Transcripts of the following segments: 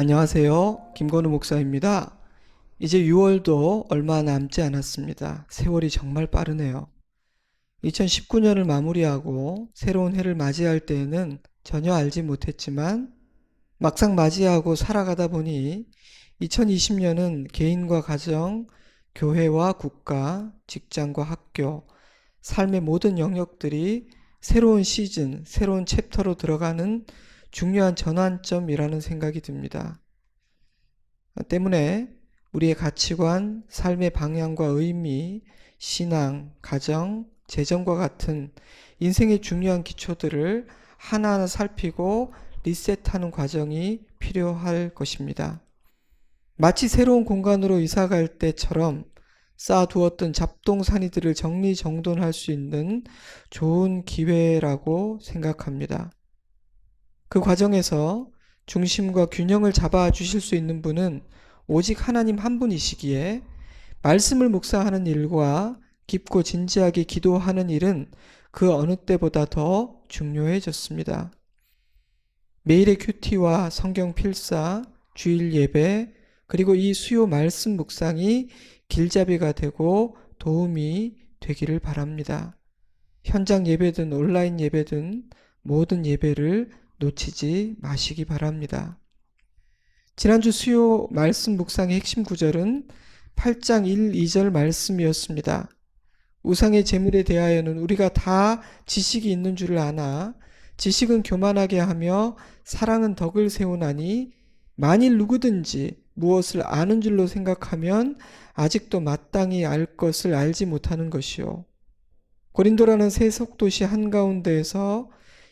안녕하세요. 김건우 목사입니다. 이제 6월도 얼마 남지 않았습니다. 세월이 정말 빠르네요. 2019년을 마무리하고 새로운 해를 맞이할 때에는 전혀 알지 못했지만 막상 맞이하고 살아가다 보니 2020년은 개인과 가정, 교회와 국가, 직장과 학교, 삶의 모든 영역들이 새로운 시즌, 새로운 챕터로 들어가는 중요한 전환점이라는 생각이 듭니다. 때문에 우리의 가치관, 삶의 방향과 의미, 신앙, 가정, 재정과 같은 인생의 중요한 기초들을 하나하나 살피고 리셋하는 과정이 필요할 것입니다. 마치 새로운 공간으로 이사 갈 때처럼 쌓아두었던 잡동사니들을 정리정돈할 수 있는 좋은 기회라고 생각합니다. 그 과정에서 중심과 균형을 잡아 주실 수 있는 분은 오직 하나님 한 분이시기에 말씀을 묵상하는 일과 깊고 진지하게 기도하는 일은 그 어느 때보다 더 중요해졌습니다. 매일의 큐티와 성경 필사, 주일 예배, 그리고 이 수요 말씀 묵상이 길잡이가 되고 도움이 되기를 바랍니다. 현장 예배든 온라인 예배든 모든 예배를 놓치지 마시기 바랍니다. 지난주 수요 말씀 묵상의 핵심 구절은 8장 1, 2절 말씀이었습니다. 우상의 제물에 대하여는 우리가 다 지식이 있는 줄을 아나 지식은 교만하게 하며 사랑은 덕을 세우나니 만일 누구든지 무엇을 아는 줄로 생각하면 아직도 마땅히 알 것을 알지 못하는 것이요. 고린도라는 새 속도시 한가운데에서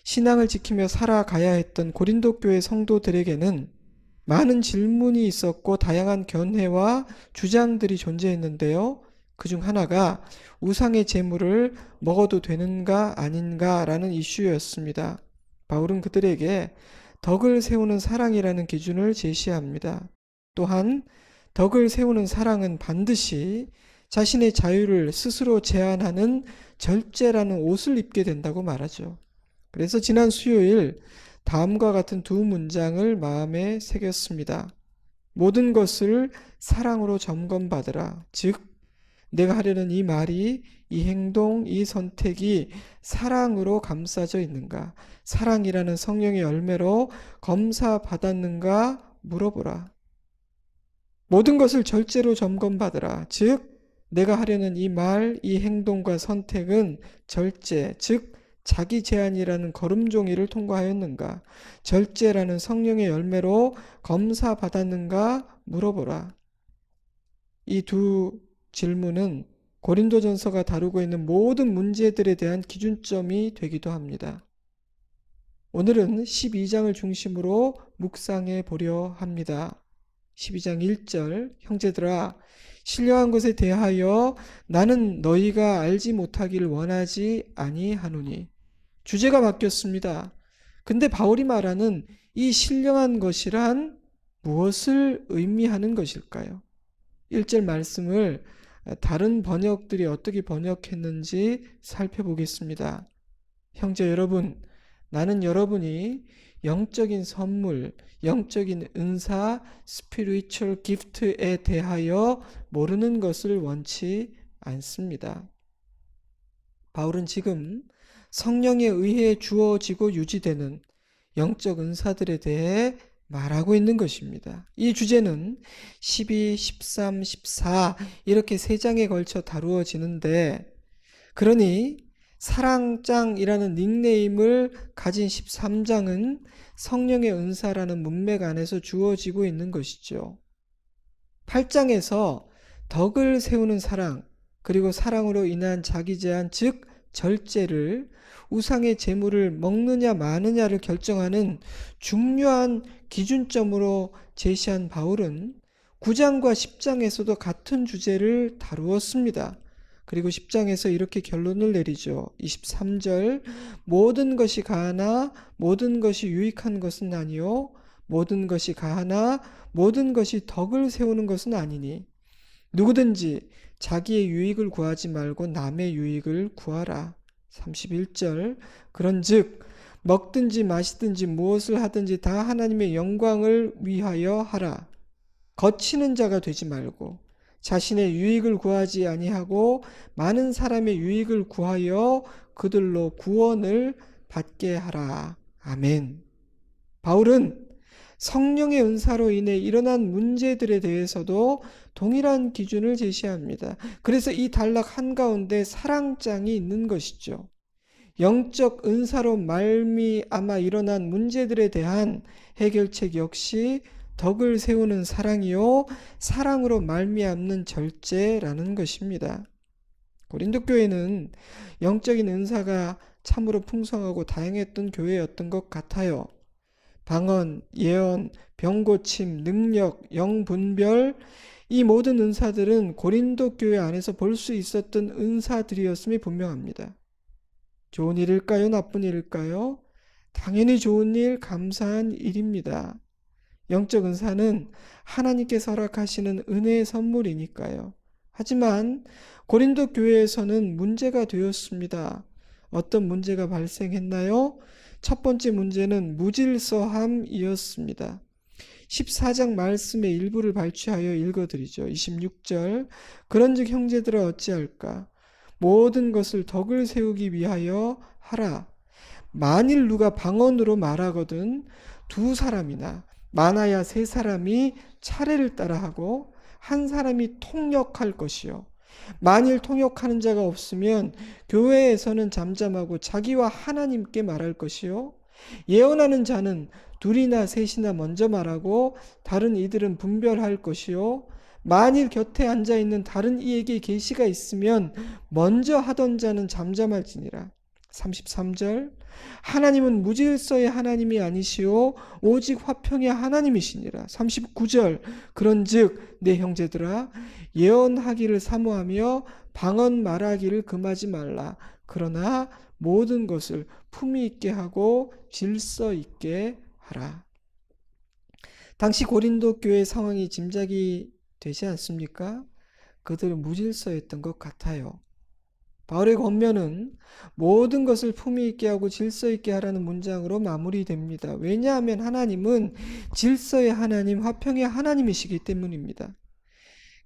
신앙을 지키며 살아가야 했던 고린도 교회 성도들에게는 많은 질문이 있었고 다양한 견해와 주장들이 존재했는데요. 그중 하나가 우상의 제물을 먹어도 되는가 아닌가라는 이슈였습니다. 바울은 그들에게 덕을 세우는 사랑이라는 기준을 제시합니다. 또한 덕을 세우는 사랑은 반드시 자신의 자유를 스스로 제한하는 절제라는 옷을 입게 된다고 말하죠. 그래서 지난 수요일 다음과 같은 두 문장을 마음에 새겼습니다. 모든 것을 사랑으로 점검받으라. 즉, 내가 하려는 이 말이, 이 행동, 이 선택이 사랑으로 감싸져 있는가? 사랑이라는 성령의 열매로 검사받았는가? 물어보라. 모든 것을 절제로 점검받으라. 즉, 내가 하려는 이 말, 이 행동과 선택은 절제, 즉 자기 제한이라는 걸음종이를 통과하였는가? 절제라는 성령의 열매로 검사받았는가? 물어보라. 이 두 질문은 고린도전서가 다루고 있는 모든 문제들에 대한 기준점이 되기도 합니다. 오늘은 12장을 중심으로 묵상해 보려 합니다. 12장 1절, 형제들아 신령한 것에 대하여 나는 너희가 알지 못하기를 원하지 아니하노니. 주제가 바뀌었습니다. 근데 바울이 말하는 이 신령한 것이란 무엇을 의미하는 것일까요? 1절 말씀을 다른 번역들이 어떻게 번역했는지 살펴보겠습니다. 형제 여러분, 나는 여러분이 영적인 선물, 영적인 은사, spiritual gift에 대하여 모르는 것을 원치 않습니다. 바울은 지금 성령에 의해 주어지고 유지되는 영적 은사들에 대해 말하고 있는 것입니다. 이 주제는 12, 13, 14 이렇게 세 장에 걸쳐 다루어지는데, 그러니 사랑장이라는 닉네임을 가진 13장은 성령의 은사라는 문맥 안에서 주어지고 있는 것이죠. 8장에서 덕을 세우는 사랑, 그리고 사랑으로 인한 자기 제한, 즉 절제를, 우상의 제물을 먹느냐 마느냐를 결정하는 중요한 기준점으로 제시한 바울은 9장과 10장에서도 같은 주제를 다루었습니다. 그리고 10장에서 이렇게 결론을 내리죠. 23절, 모든 것이 가하나 모든 것이 유익한 것은 아니요 모든 것이 가하나 모든 것이 덕을 세우는 것은 아니니 누구든지 자기의 유익을 구하지 말고 남의 유익을 구하라. 31절, 그런즉 먹든지 마시든지 무엇을 하든지 다 하나님의 영광을 위하여 하라. 거치는 자가 되지 말고 자신의 유익을 구하지 아니하고 많은 사람의 유익을 구하여 그들로 구원을 받게 하라. 아멘. 바울은 성령의 은사로 인해 일어난 문제들에 대해서도 동일한 기준을 제시합니다. 그래서 이 단락 한가운데 사랑장이 있는 것이죠. 영적 은사로 말미암아 일어난 문제들에 대한 해결책 역시 덕을 세우는 사랑이요 사랑으로 말미암는 절제라는 것입니다. 고린도 교회는 영적인 은사가 참으로 풍성하고 다양했던 교회였던 것 같아요. 방언, 예언, 병고침, 능력, 영분별, 이 모든 은사들은 고린도 교회 안에서 볼 수 있었던 은사들이었음이 분명합니다. 좋은 일일까요? 나쁜 일일까요? 당연히 좋은 일, 감사한 일입니다. 영적 은사는 하나님께서 허락하시는 은혜의 선물이니까요. 하지만 고린도 교회에서는 문제가 되었습니다. 어떤 문제가 발생했나요? 첫 번째 문제는 무질서함이었습니다. 14장 말씀의 일부를 발췌하여 읽어드리죠. 26절 그런즉 형제들아 어찌할까? 모든 것을 덕을 세우기 위하여 하라. 만일 누가 방언으로 말하거든 두 사람이나 많아야 세 사람이 차례를 따라하고 한 사람이 통역할 것이요. 만일 통역하는 자가 없으면 교회에서는 잠잠하고 자기와 하나님께 말할 것이요. 예언하는 자는 둘이나 셋이나 먼저 말하고 다른 이들은 분별할 것이요. 만일 곁에 앉아있는 다른 이에게 계시가 있으면 먼저 하던 자는 잠잠할지니라. 33절 하나님은 무질서의 하나님이 아니시오 오직 화평의 하나님이시니라. 39절 그런즉 내 형제들아 예언하기를 사모하며 방언 말하기를 금하지 말라. 그러나 모든 것을 품위 있게 하고 질서 있게 하라. 당시 고린도 교회 상황이 짐작이 되지 않습니까? 그들은 무질서했던 것 같아요. 바울의 권면은 모든 것을 품위 있게 하고 질서 있게 하라는 문장으로 마무리됩니다. 왜냐하면 하나님은 질서의 하나님, 화평의 하나님이시기 때문입니다.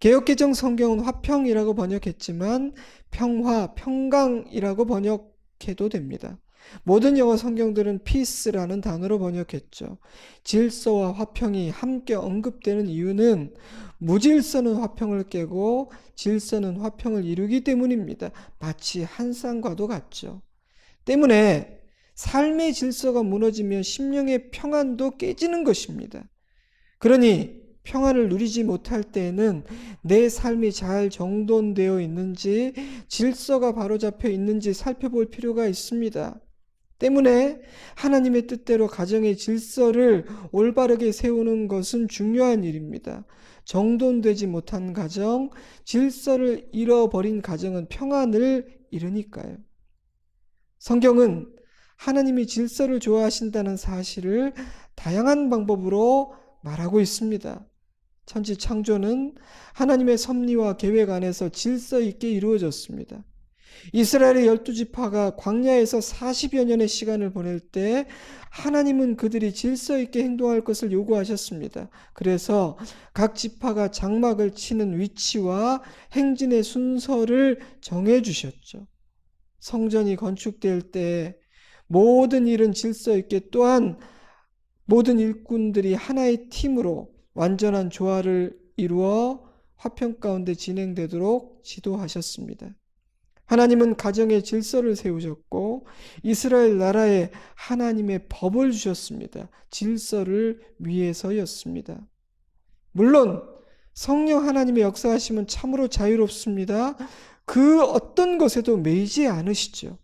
개역개정 성경은 화평이라고 번역했지만 평화, 평강이라고 번역해도 됩니다. 모든 영어 성경들은 peace라는 단어로 번역했죠. 질서와 화평이 함께 언급되는 이유는 무질서는 화평을 깨고 질서는 화평을 이루기 때문입니다. 마치 한 쌍과도 같죠. 때문에 삶의 질서가 무너지면 심령의 평안도 깨지는 것입니다. 그러니 평안을 누리지 못할 때에는 내 삶이 잘 정돈되어 있는지 질서가 바로잡혀 있는지 살펴볼 필요가 있습니다. 때문에 하나님의 뜻대로 가정의 질서를 올바르게 세우는 것은 중요한 일입니다. 정돈되지 못한 가정, 질서를 잃어버린 가정은 평안을 잃으니까요. 성경은 하나님이 질서를 좋아하신다는 사실을 다양한 방법으로 말하고 있습니다. 천지 창조는 하나님의 섭리와 계획 안에서 질서 있게 이루어졌습니다. 이스라엘의 12지파가 광야에서 40여 년의 시간을 보낼 때 하나님은 그들이 질서 있게 행동할 것을 요구하셨습니다. 그래서 각 지파가 장막을 치는 위치와 행진의 순서를 정해 주셨죠. 성전이 건축될 때 모든 일은 질서 있게 또한 모든 일꾼들이 하나의 팀으로 완전한 조화를 이루어 화평 가운데 진행되도록 지도하셨습니다. 하나님은 가정의 질서를 세우셨고 이스라엘 나라에 하나님의 법을 주셨습니다. 질서를 위해서였습니다. 물론 성령 하나님의 역사하심은 참으로 자유롭습니다. 그 어떤 것에도 매이지 않으시죠.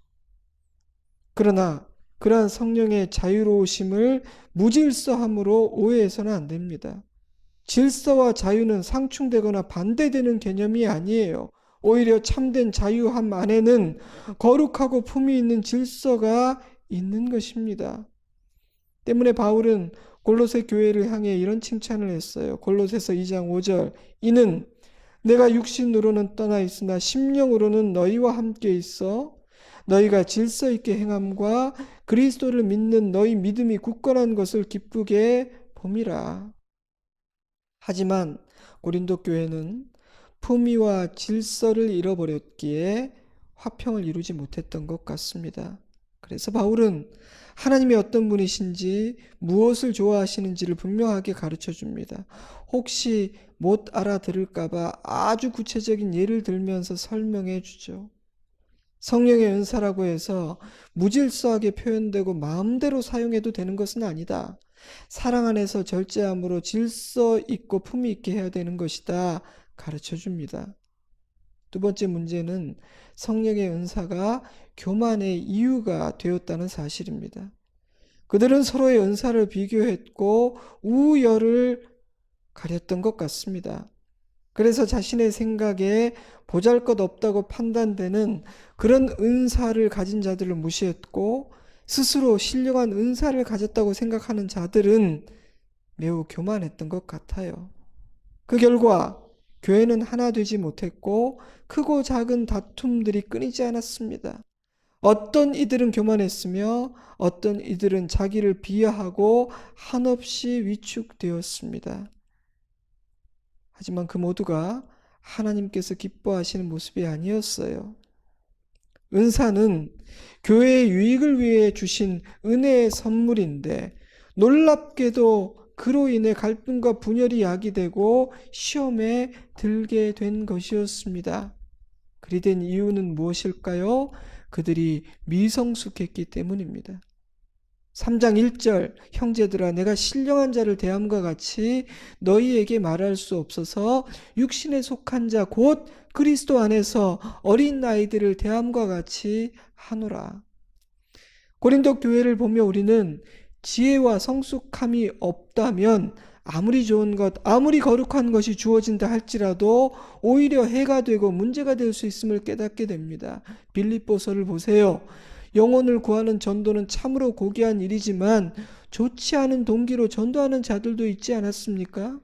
그러나 그러한 성령의 자유로우심을 무질서함으로 오해해서는 안 됩니다. 질서와 자유는 상충되거나 반대되는 개념이 아니에요. 오히려 참된 자유함 안에는 거룩하고 품위 있는 질서가 있는 것입니다. 때문에 바울은 골로새 교회를 향해 이런 칭찬을 했어요. 골로새서 2장 5절 이는 내가 육신으로는 떠나 있으나 심령으로는 너희와 함께 있어 너희가 질서 있게 행함과 그리스도를 믿는 너희 믿음이 굳건한 것을 기쁘게 봄이라. 하지만 고린도 교회는 품위와 질서를 잃어버렸기에 화평을 이루지 못했던 것 같습니다. 그래서 바울은 하나님이 어떤 분이신지 무엇을 좋아하시는지를 분명하게 가르쳐 줍니다. 혹시 못 알아들을까봐 아주 구체적인 예를 들면서 설명해 주죠. 성령의 은사라고 해서 무질서하게 표현되고 마음대로 사용해도 되는 것은 아니다. 사랑 안에서 절제함으로 질서 있고 품위 있게 해야 되는 것이다. 가르쳐 줍니다. 두 번째 문제는 성령의 은사가 교만의 이유가 되었다는 사실입니다. 그들은 서로의 은사를 비교했고 우열을 가렸던 것 같습니다. 그래서 자신의 생각에 보잘것없다고 판단되는 그런 은사를 가진 자들을 무시했고 스스로 신령한 은사를 가졌다고 생각하는 자들은 매우 교만했던 것 같아요. 그 결과 교회는 하나 되지 못했고 크고 작은 다툼들이 끊이지 않았습니다. 어떤 이들은 교만했으며 어떤 이들은 자기를 비하하고 한없이 위축되었습니다. 하지만 그 모두가 하나님께서 기뻐하시는 모습이 아니었어요. 은사는 교회의 유익을 위해 주신 은혜의 선물인데 놀랍게도 그로 인해 갈등과 분열이 야기되고 시험에 들게 된 것이었습니다. 그리 된 이유는 무엇일까요? 그들이 미성숙했기 때문입니다. 3장 1절 형제들아 내가 신령한 자를 대함과 같이 너희에게 말할 수 없어서 육신에 속한 자 곧 그리스도 안에서 어린 아이들을 대함과 같이 하노라. 고린도 교회를 보며 우리는 지혜와 성숙함이 없다면 아무리 좋은 것, 아무리 거룩한 것이 주어진다 할지라도 오히려 해가 되고 문제가 될 수 있음을 깨닫게 됩니다. 빌립보서를 보세요. 영혼을 구하는 전도는 참으로 고귀한 일이지만 좋지 않은 동기로 전도하는 자들도 있지 않았습니까?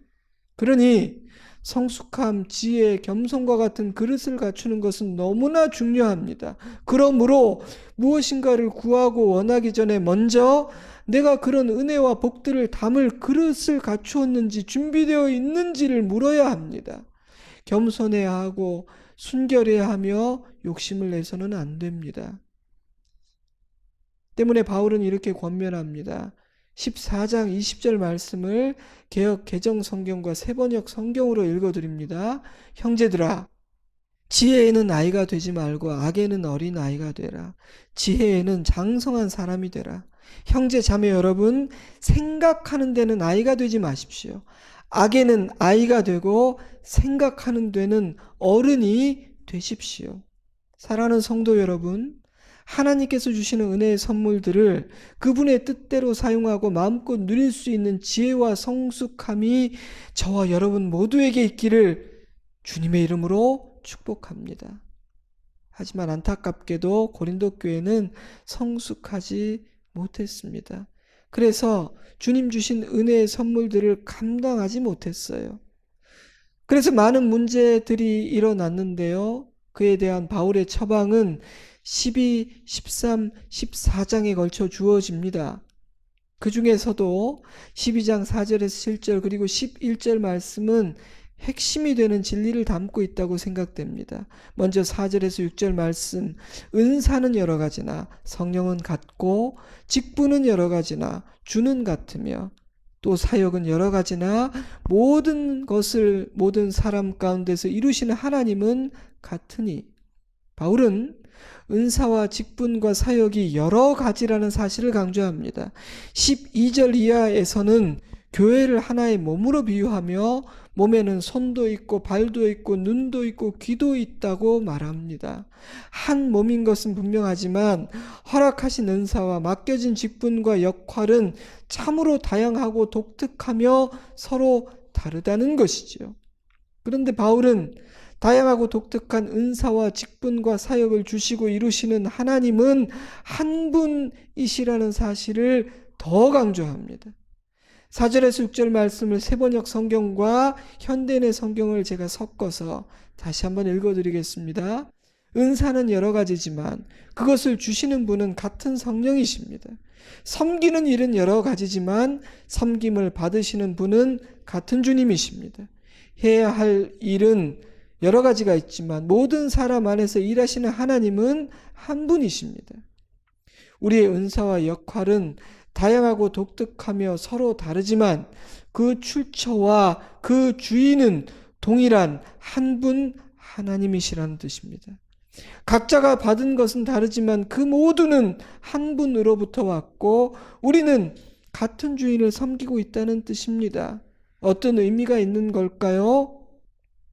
그러니 성숙함, 지혜, 겸손과 같은 그릇을 갖추는 것은 너무나 중요합니다. 그러므로 무엇인가를 구하고 원하기 전에 먼저 내가 그런 은혜와 복들을 담을 그릇을 갖추었는지 준비되어 있는지를 물어야 합니다. 겸손해야 하고 순결해야 하며 욕심을 내서는 안 됩니다. 때문에 바울은 이렇게 권면합니다. 14장 20절 말씀을 개역 개정 성경과 새번역 성경으로 읽어드립니다. 형제들아 지혜에는 아이가 되지 말고 악에는 어린 아이가 되라. 지혜에는 장성한 사람이 되라. 형제 자매 여러분 생각하는 데는 아이가 되지 마십시오. 악에는 아이가 되고 생각하는 데는 어른이 되십시오. 사랑하는 성도 여러분, 하나님께서 주시는 은혜의 선물들을 그분의 뜻대로 사용하고 마음껏 누릴 수 있는 지혜와 성숙함이 저와 여러분 모두에게 있기를 주님의 이름으로 축복합니다. 하지만 안타깝게도 고린도 교회는 성숙하지 못했습니다. 그래서 주님 주신 은혜의 선물들을 감당하지 못했어요. 그래서 많은 문제들이 일어났는데요. 그에 대한 바울의 처방은 12, 13, 14장에 걸쳐 주어집니다. 그 중에서도 12장 4절에서 7절 그리고 11절 말씀은 핵심이 되는 진리를 담고 있다고 생각됩니다. 먼저 4절에서 6절 말씀, 은사는 여러 가지나 성령은 같고 직분은 여러 가지나 주는 같으며 또 사역은 여러 가지나 모든 것을 모든 사람 가운데서 이루시는 하나님은 같으니. 바울은 은사와 직분과 사역이 여러 가지라는 사실을 강조합니다. 12절 이하에서는 교회를 하나의 몸으로 비유하며 몸에는 손도 있고 발도 있고 눈도 있고 귀도 있다고 말합니다. 한 몸인 것은 분명하지만 허락하신 은사와 맡겨진 직분과 역할은 참으로 다양하고 독특하며 서로 다르다는 것이죠. 그런데 바울은 다양하고 독특한 은사와 직분과 사역을 주시고 이루시는 하나님은 한 분이시라는 사실을 더 강조합니다. 4절에서 6절 말씀을 새번역 성경과 현대인의 성경을 제가 섞어서 다시 한번 읽어드리겠습니다. 은사는 여러 가지지만 그것을 주시는 분은 같은 성령이십니다. 섬기는 일은 여러 가지지만 섬김을 받으시는 분은 같은 주님이십니다. 해야 할 일은 여러 가지가 있지만 모든 사람 안에서 일하시는 하나님은 한 분이십니다. 우리의 은사와 역할은 다양하고 독특하며 서로 다르지만 그 출처와 그 주인은 동일한 한 분 하나님이시라는 뜻입니다. 각자가 받은 것은 다르지만 그 모두는 한 분으로부터 왔고 우리는 같은 주인을 섬기고 있다는 뜻입니다. 어떤 의미가 있는 걸까요?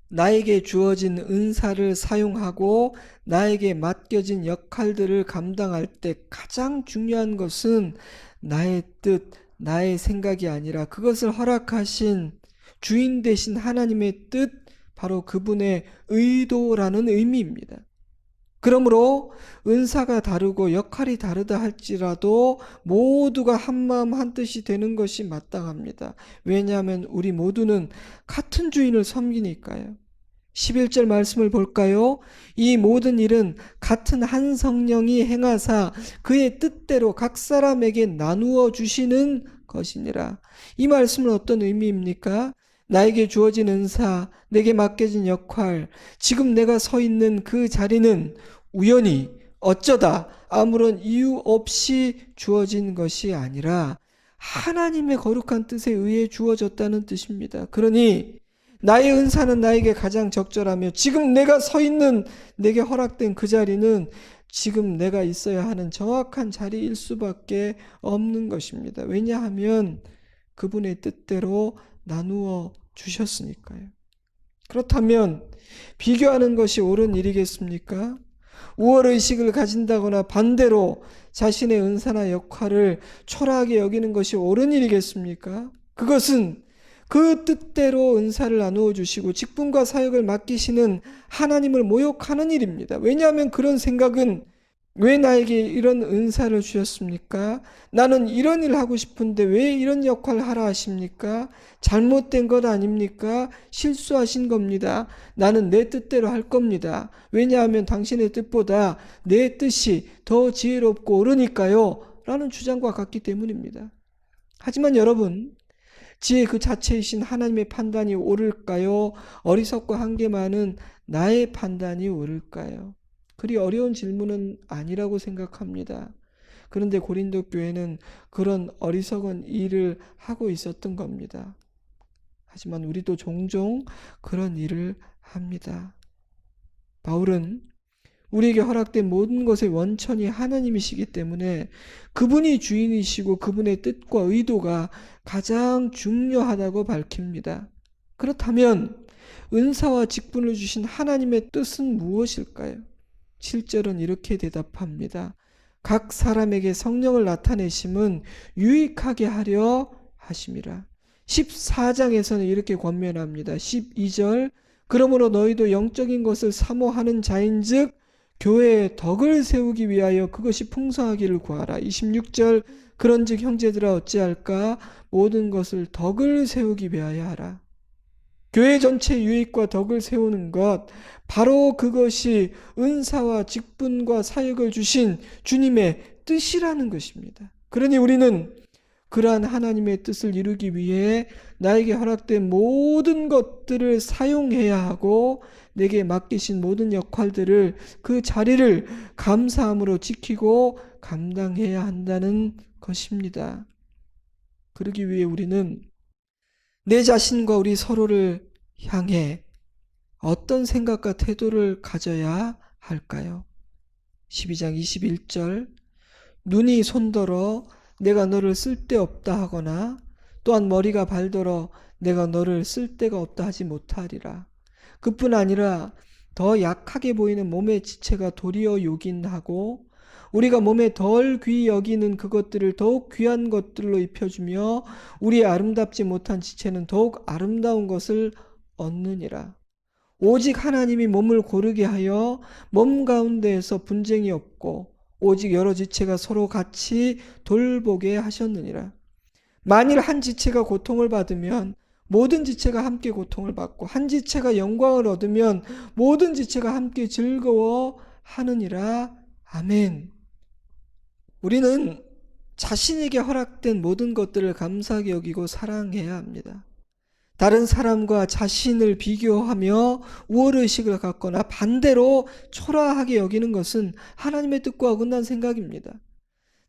나에게 주어진 은사를 사용하고 나에게 맡겨진 역할들을 감당할 때 가장 중요한 것은 나의 뜻, 나의 생각이 아니라 그것을 허락하신 주인 되신 하나님의 뜻, 바로 그분의 의도라는 의미입니다. 그러므로 은사가 다르고 역할이 다르다 할지라도 모두가 한마음 한뜻이 되는 것이 마땅합니다. 왜냐하면 우리 모두는 같은 주인을 섬기니까요. 11절 말씀을 볼까요? 이 모든 일은 같은 한 성령이 행하사 그의 뜻대로 각 사람에게 나누어 주시는 것이니라. 이 말씀은 어떤 의미입니까? 나에게 주어진 은사, 내게 맡겨진 역할, 지금 내가 서 있는 그 자리는 우연히 어쩌다 아무런 이유 없이 주어진 것이 아니라 하나님의 거룩한 뜻에 의해 주어졌다는 뜻입니다. 그러니 나의 은사는 나에게 가장 적절하며 지금 내가 서 있는 내게 허락된 그 자리는 지금 내가 있어야 하는 정확한 자리일 수밖에 없는 것입니다. 왜냐하면 그분의 뜻대로 나누어 주셨으니까요. 그렇다면 비교하는 것이 옳은 일이겠습니까? 우월의식을 가진다거나 반대로 자신의 은사나 역할을 초라하게 여기는 것이 옳은 일이겠습니까? 그것은 그 뜻대로 은사를 나누어 주시고 직분과 사역을 맡기시는 하나님을 모욕하는 일입니다. 왜냐하면 그런 생각은 왜 나에게 이런 은사를 주셨습니까? 나는 이런 일 하고 싶은데 왜 이런 역할을 하라 하십니까? 잘못된 것 아닙니까? 실수하신 겁니다. 나는 내 뜻대로 할 겁니다. 왜냐하면 당신의 뜻보다 내 뜻이 더 지혜롭고 옳으니까요. 라는 주장과 같기 때문입니다. 하지만 여러분, 지혜 그 자체이신 하나님의 판단이 옳을까요? 어리석고 한계 많은 나의 판단이 옳을까요? 그리 어려운 질문은 아니라고 생각합니다. 그런데 고린도 교회는 그런 어리석은 일을 하고 있었던 겁니다. 하지만 우리도 종종 그런 일을 합니다. 바울은 우리에게 허락된 모든 것의 원천이 하나님이시기 때문에 그분이 주인이시고 그분의 뜻과 의도가 가장 중요하다고 밝힙니다. 그렇다면 은사와 직분을 주신 하나님의 뜻은 무엇일까요? 7절은 이렇게 대답합니다. 각 사람에게 성령을 나타내심은 유익하게 하려 하심이라. 14장에서는 이렇게 권면합니다. 12절 그러므로 너희도 영적인 것을 사모하는 자인즉 교회의 덕을 세우기 위하여 그것이 풍성하기를 구하라. 26절 그런즉 형제들아 어찌할까 모든 것을 덕을 세우기 위하여 하라. 교회 전체 유익과 덕을 세우는 것, 바로 그것이 은사와 직분과 사역을 주신 주님의 뜻이라는 것입니다. 그러니 우리는 그러한 하나님의 뜻을 이루기 위해 나에게 허락된 모든 것들을 사용해야 하고 내게 맡기신 모든 역할들을 그 자리를 감사함으로 지키고 감당해야 한다는 것입니다. 그러기 위해 우리는 내 자신과 우리 서로를 향해 어떤 생각과 태도를 가져야 할까요? 12장 21절 눈이 손더러 내가 너를 쓸데없다 하거나 또한 머리가 발더러 내가 너를 쓸데가 없다 하지 못하리라. 그뿐 아니라 더 약하게 보이는 몸의 지체가 도리어 요긴하고 우리가 몸에 덜 귀히 여기는 그것들을 더욱 귀한 것들로 입혀주며 우리의 아름답지 못한 지체는 더욱 아름다운 것을 얻느니라. 오직 하나님이 몸을 고르게 하여 몸 가운데에서 분쟁이 없고 오직 여러 지체가 서로 같이 돌보게 하셨느니라. 만일 한 지체가 고통을 받으면 모든 지체가 함께 고통을 받고 한 지체가 영광을 얻으면 모든 지체가 함께 즐거워 하느니라. 아멘. 우리는 자신에게 허락된 모든 것들을 감사하게 여기고 사랑해야 합니다. 다른 사람과 자신을 비교하며 우월의식을 갖거나 반대로 초라하게 여기는 것은 하나님의 뜻과 어긋난 생각입니다.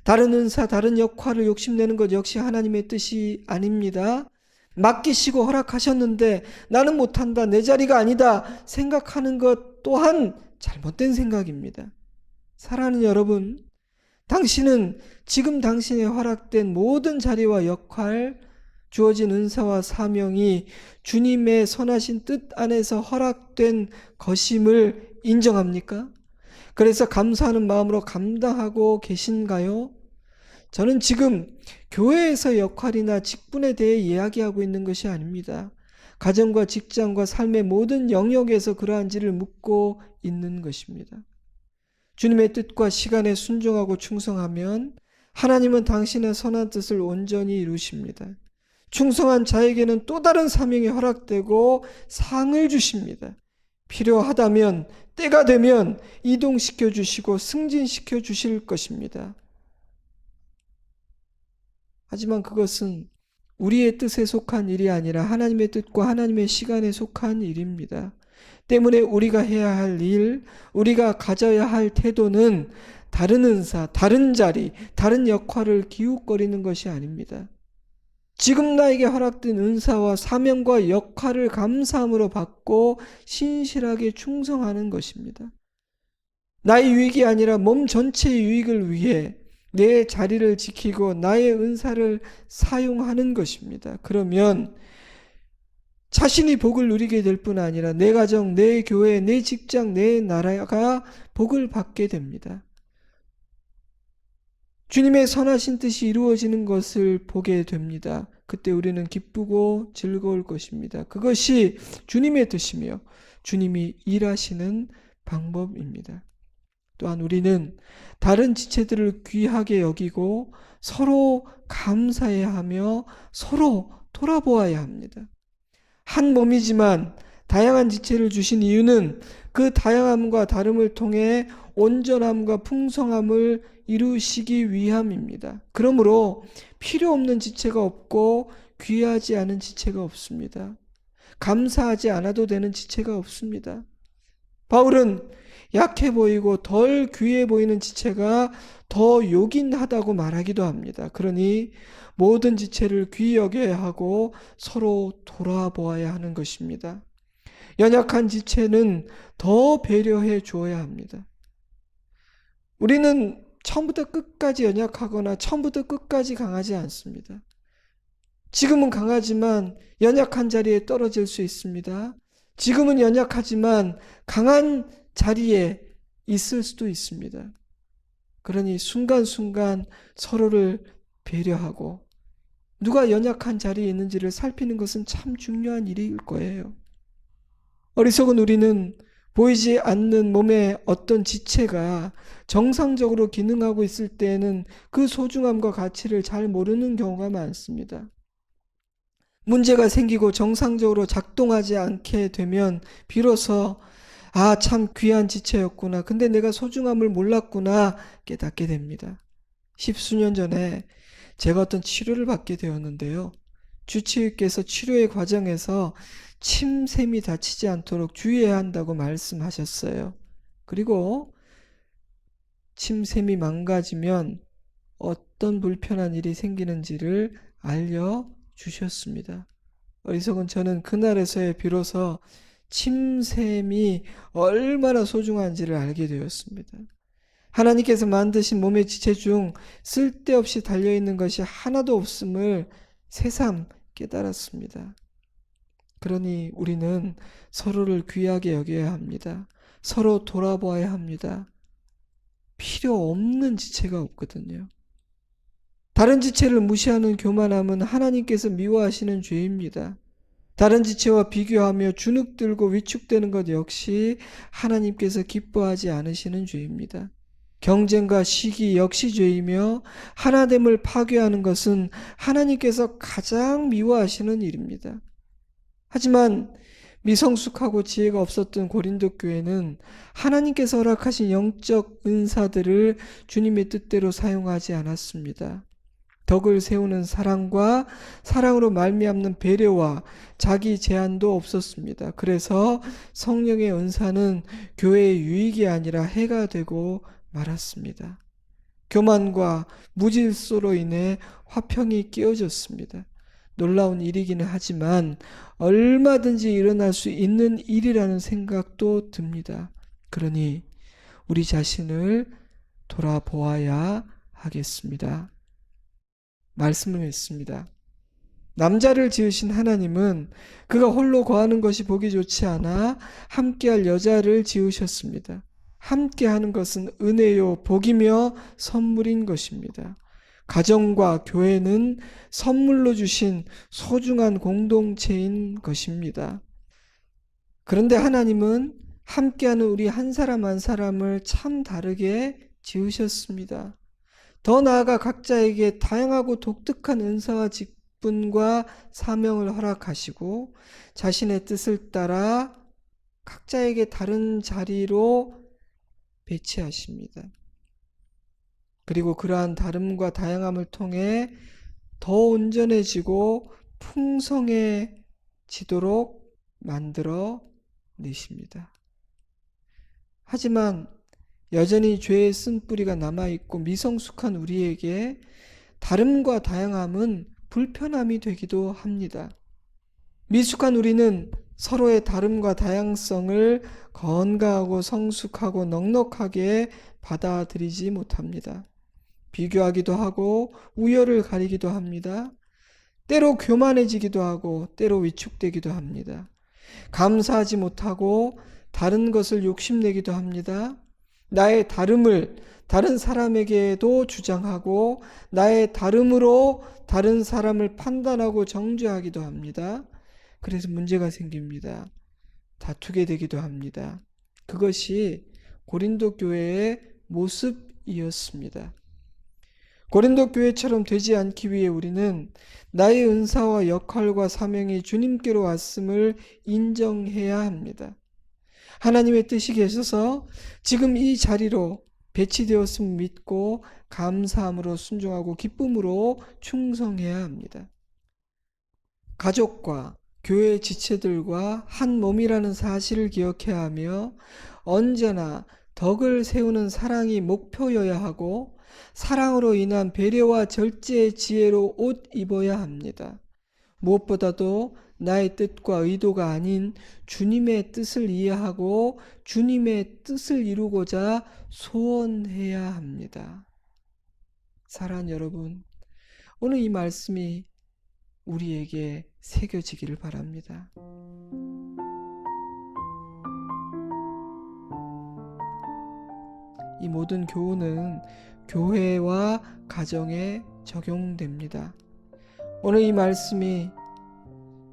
다른 은사, 다른 역할을 욕심내는 것 역시 하나님의 뜻이 아닙니다. 맡기시고 허락하셨는데 나는 못한다, 내 자리가 아니다 생각하는 것 또한 잘못된 생각입니다. 사랑하는 여러분, 당신은 지금 당신의 허락된 모든 자리와 역할, 주어진 은사와 사명이 주님의 선하신 뜻 안에서 허락된 것임을 인정합니까? 그래서 감사하는 마음으로 감당하고 계신가요? 저는 지금 교회에서 역할이나 직분에 대해 이야기하고 있는 것이 아닙니다. 가정과 직장과 삶의 모든 영역에서 그러한지를 묻고 있는 것입니다. 주님의 뜻과 시간에 순종하고 충성하면 하나님은 당신의 선한 뜻을 온전히 이루십니다. 충성한 자에게는 또 다른 사명이 허락되고 상을 주십니다. 필요하다면 때가 되면 이동시켜 주시고 승진시켜 주실 것입니다. 하지만 그것은 우리의 뜻에 속한 일이 아니라 하나님의 뜻과 하나님의 시간에 속한 일입니다. 때문에 우리가 해야 할 일, 우리가 가져야 할 태도는 다른 은사, 다른 자리, 다른 역할을 기웃거리는 것이 아닙니다. 지금 나에게 허락된 은사와 사명과 역할을 감사함으로 받고 신실하게 충성하는 것입니다. 나의 유익이 아니라 몸 전체의 유익을 위해 내 자리를 지키고 나의 은사를 사용하는 것입니다. 그러면 자신이 복을 누리게 될 뿐 아니라 내 가정, 내 교회, 내 직장, 내 나라가 복을 받게 됩니다. 주님의 선하신 뜻이 이루어지는 것을 보게 됩니다. 그때 우리는 기쁘고 즐거울 것입니다. 그것이 주님의 뜻이며 주님이 일하시는 방법입니다. 또한 우리는 다른 지체들을 귀하게 여기고 서로 감사해야 하며 서로 돌아보아야 합니다. 한 몸이지만 다양한 지체를 주신 이유는 그 다양함과 다름을 통해 온전함과 풍성함을 이루시기 위함입니다. 그러므로 필요 없는 지체가 없고 귀하지 않은 지체가 없습니다. 감사하지 않아도 되는 지체가 없습니다. 바울은 약해 보이고 덜 귀해 보이는 지체가 더 요긴하다고 말하기도 합니다. 그러니 모든 지체를 귀히 여겨야 하고 서로 돌아보아야 하는 것입니다. 연약한 지체는 더 배려해 주어야 합니다. 우리는 처음부터 끝까지 연약하거나 처음부터 끝까지 강하지 않습니다. 지금은 강하지만 연약한 자리에 떨어질 수 있습니다. 지금은 연약하지만 강한 자리에 있을 수도 있습니다. 그러니 순간순간 서로를 배려하고 누가 연약한 자리에 있는지를 살피는 것은 참 중요한 일일 거예요. 어리석은 우리는 보이지 않는 몸의 어떤 지체가 정상적으로 기능하고 있을 때에는 그 소중함과 가치를 잘 모르는 경우가 많습니다. 문제가 생기고 정상적으로 작동하지 않게 되면 비로소 참 귀한 지체였구나. 근데 내가 소중함을 몰랐구나 깨닫게 됩니다. 십수년 전에 제가 어떤 치료를 받게 되었는데요. 주치의께서 치료의 과정에서 침샘이 다치지 않도록 주의해야 한다고 말씀하셨어요. 그리고 침샘이 망가지면 어떤 불편한 일이 생기는지를 알려주셨습니다. 어리석은 저는 그날에서야 비로소 침샘이 얼마나 소중한지를 알게 되었습니다. 하나님께서 만드신 몸의 지체 중 쓸데없이 달려있는 것이 하나도 없음을 새삼 깨달았습니다. 그러니 우리는 서로를 귀하게 여겨야 합니다. 서로 돌아보아야 합니다. 필요 없는 지체가 없거든요. 다른 지체를 무시하는 교만함은 하나님께서 미워하시는 죄입니다. 다른 지체와 비교하며 주눅들고 위축되는 것 역시 하나님께서 기뻐하지 않으시는 죄입니다. 경쟁과 시기 역시 죄이며 하나됨을 파괴하는 것은 하나님께서 가장 미워하시는 일입니다. 하지만 미성숙하고 지혜가 없었던 고린도 교회는 하나님께서 허락하신 영적 은사들을 주님의 뜻대로 사용하지 않았습니다. 덕을 세우는 사랑과 사랑으로 말미암는 배려와 자기 제한도 없었습니다. 그래서 성령의 은사는 교회의 유익이 아니라 해가 되고 말았습니다. 교만과 무질서로 인해 화평이 깨어졌습니다. 놀라운 일이기는 하지만 얼마든지 일어날 수 있는 일이라는 생각도 듭니다. 그러니 우리 자신을 돌아보아야 하겠습니다. 말씀을 했습니다. 남자를 지으신 하나님은 그가 홀로 거하는 것이 보기 좋지 않아 함께할 여자를 지으셨습니다. 함께하는 것은 은혜요 복이며 선물인 것입니다. 가정과 교회는 선물로 주신 소중한 공동체인 것입니다. 그런데 하나님은 함께하는 우리 한 사람 한 사람을 참 다르게 지으셨습니다. 더 나아가 각자에게 다양하고 독특한 은사와 직분과 사명을 허락하시고 자신의 뜻을 따라 각자에게 다른 자리로 배치하십니다. 그리고 그러한 다름과 다양함을 통해 더 온전해지고 풍성해지도록 만들어 내십니다. 하지만 여전히 죄의 쓴뿌리가 남아있고 미성숙한 우리에게 다름과 다양함은 불편함이 되기도 합니다. 미숙한 우리는 서로의 다름과 다양성을 건강하고 성숙하고 넉넉하게 받아들이지 못합니다. 비교하기도 하고 우열을 가리기도 합니다. 때로 교만해지기도 하고 때로 위축되기도 합니다. 감사하지 못하고 다른 것을 욕심내기도 합니다. 나의 다름을 다른 사람에게도 주장하고 나의 다름으로 다른 사람을 판단하고 정죄하기도 합니다. 그래서 문제가 생깁니다. 다투게 되기도 합니다. 그것이 고린도 교회의 모습이었습니다. 고린도 교회처럼 되지 않기 위해 우리는 나의 은사와 역할과 사명이 주님께로 왔음을 인정해야 합니다. 하나님의 뜻이 계셔서 지금 이 자리로 배치되었음을 믿고 감사함으로 순종하고 기쁨으로 충성해야 합니다. 가족과 교회 지체들과 한 몸이라는 사실을 기억해야 하며 언제나 덕을 세우는 사랑이 목표여야 하고 사랑으로 인한 배려와 절제의 지혜로 옷 입어야 합니다. 무엇보다도 나의 뜻과 의도가 아닌 주님의 뜻을 이해하고 주님의 뜻을 이루고자 소원해야 합니다. 사랑하는 여러분, 오늘 이 말씀이 우리에게 새겨지기를 바랍니다. 이 모든 교훈은 교회와 가정에 적용됩니다. 오늘 이 말씀이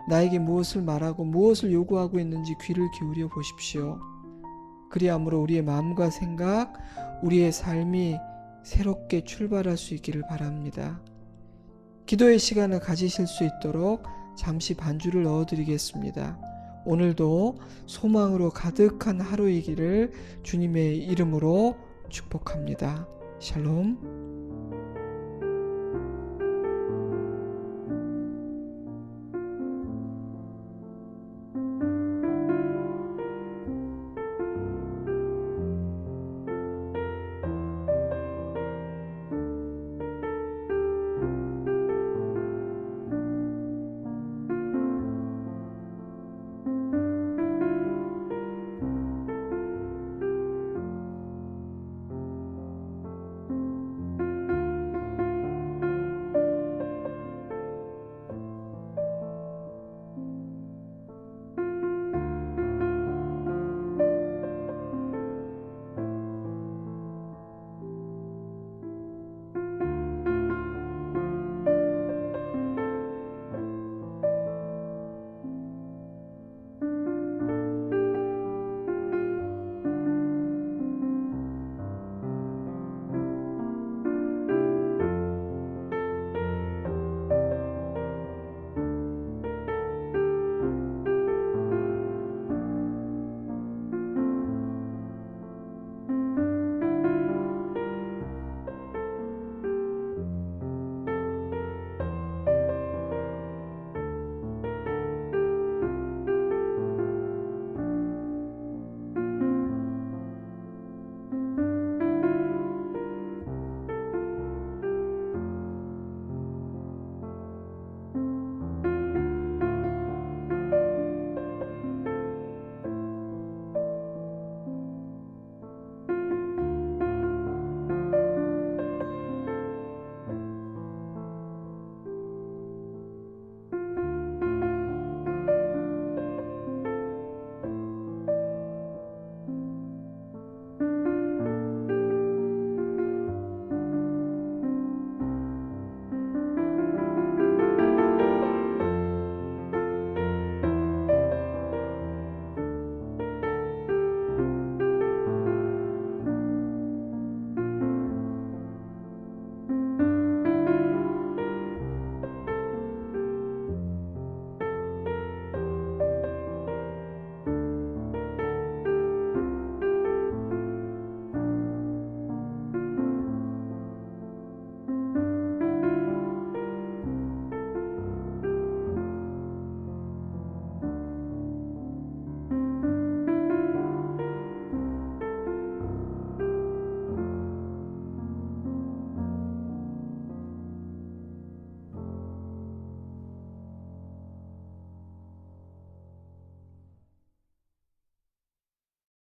나에게 무엇을 말하고 무엇을 요구하고 있는지 귀를 기울여 보십시오. 그리함으로 우리의 마음과 생각, 우리의 삶이 새롭게 출발할 수 있기를 바랍니다. 기도의 시간을 가지실 수 있도록 잠시 반주를 넣어드리겠습니다. 오늘도 소망으로 가득한 하루이기를 주님의 이름으로 축복합니다. 샬롬.